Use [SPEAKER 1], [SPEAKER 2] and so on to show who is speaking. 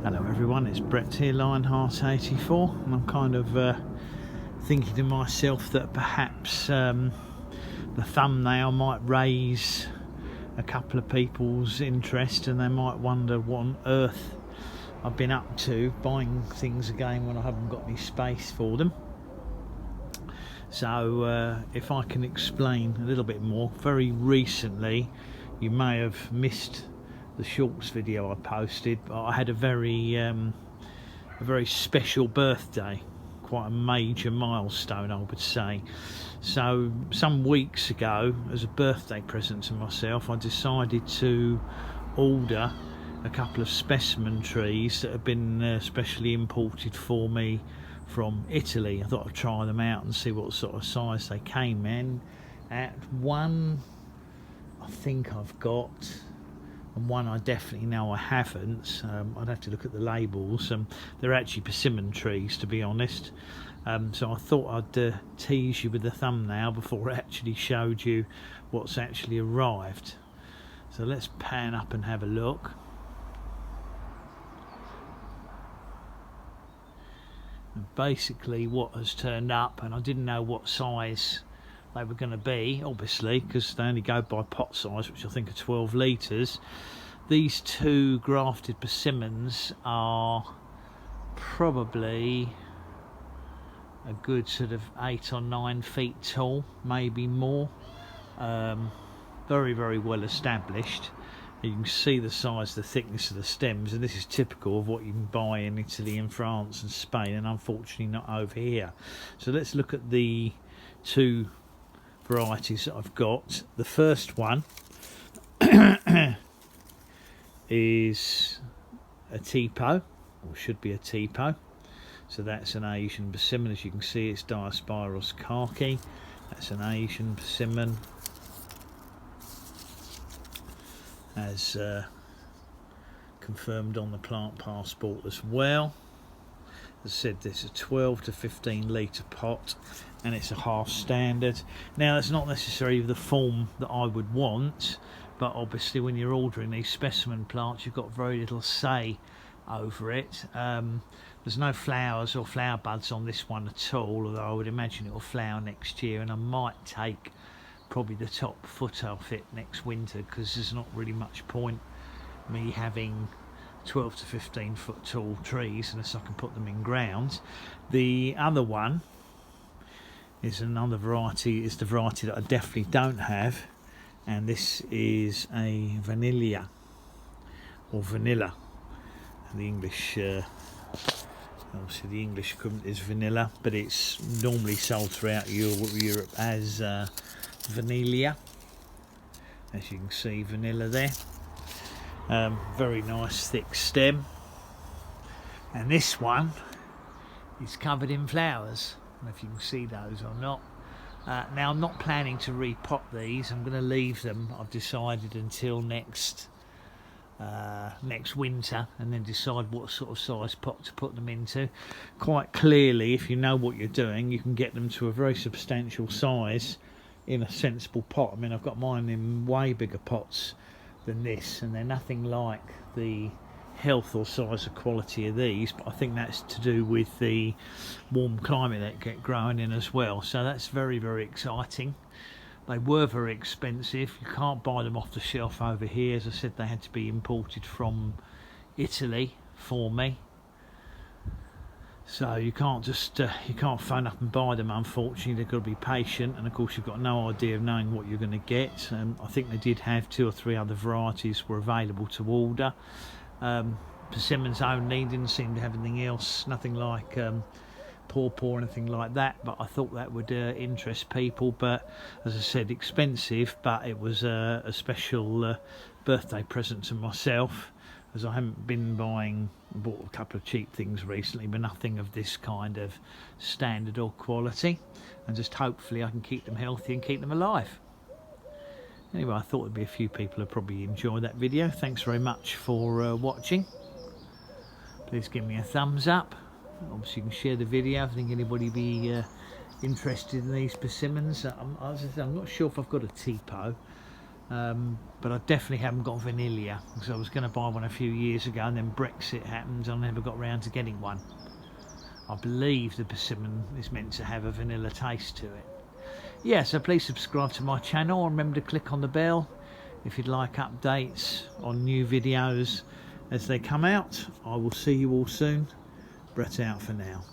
[SPEAKER 1] Hello everyone, it's Brett here, Lionheart84, and I'm kind of thinking to myself that perhaps the thumbnail might raise a couple of people's interest, and they might wonder what on earth I've been up to, buying things again when I haven't got any space for them. So if I can explain a little bit more, very recently, you may have missed the shorts video I posted, but I had a very special birthday, quite a major milestone I would say. So some weeks ago, as a birthday present to myself, I decided to order a couple of specimen trees that have been specially imported for me from Italy. I thought I'd try them out and see what sort of size they came in at. One I think I've got, and one I definitely know I haven't. I'd have to look at the labels. They're actually persimmon trees, to be honest. So I thought I'd tease you with the thumbnail before I actually showed you what's actually arrived. So let's pan up and have a look. And basically what has turned up, and I didn't know what size they were going to be, obviously, because they only go by pot size, which I think are 12 litres. These two grafted persimmons are probably a good sort of 8 or 9 feet tall, maybe more. Very, very well established. You can see the size, the thickness of the stems, and this is typical of what you can buy in Italy and France and Spain, and unfortunately not over here. So let's look at the two varieties that I've got. The first one is a tipo, or should be a tipo. So that's an Asian persimmon. As you can see, it's Diospyros khaki. That's an Asian persimmon, as confirmed on the plant passport as well. As I said, this is a 12 to 15 litre pot, and it's a half standard. Now, that's not necessarily the form that I would want, but obviously when you're ordering these specimen plants, you've got very little say over it. There's no flowers or flower buds on this one at all, although I would imagine it will flower next year, and I might take probably the top foot off it next winter, because there's not really much point me having 12 to 15 foot tall trees unless I can put them in ground. The other one is another variety, is the variety that I definitely don't have, and this is a vanilla, or vanilla. And the English, obviously the English equivalent is vanilla, but it's normally sold throughout Europe as vanilla. As you can see, vanilla there. Very nice thick stem, and this one is covered in flowers. I don't know if you can see those or not. Now, I'm not planning to repot these. I'm going to leave them, I've decided, until next winter, and then decide what sort of size pot to put them into. Quite clearly, if you know what you're doing, you can get them to a very substantial size in a sensible pot. I mean, I've got mine in way bigger pots than this, and they're nothing like the health or size or quality of these, but I think that's to do with the warm climate they get growing in as well. So that's very, very exciting. They were very expensive. You can't buy them off the shelf over here. As I said, they had to be imported from Italy for me. So you can't just you can't phone up and buy them, unfortunately. They've got to be patient, and of course you've got no idea of knowing what you're going to get. I think they did have 2 or 3 other varieties were available to order. Persimmons only, didn't seem to have anything else, nothing like pawpaw or anything like that, but I thought that would interest people. But as I said, expensive, but it was a special birthday present to myself, as I haven't been bought a couple of cheap things recently, but nothing of this kind of standard or quality, and just hopefully I can keep them healthy and keep them alive. Anyway, I thought there'd be a few people who probably enjoy that video. Thanks very much for watching. Please give me a thumbs up. Obviously you can share the video. I think anybody be interested in these persimmons. As I said, I'm not sure if I've got a tipo. but I definitely haven't got vanilla, because I was going to buy one a few years ago and then Brexit happened and I never got around to getting one. I believe the persimmon is meant to have a vanilla taste to it. Yeah, so please subscribe to my channel and remember to click on the bell if you'd like updates on new videos as they come out. I will see you all soon. Brett out for now.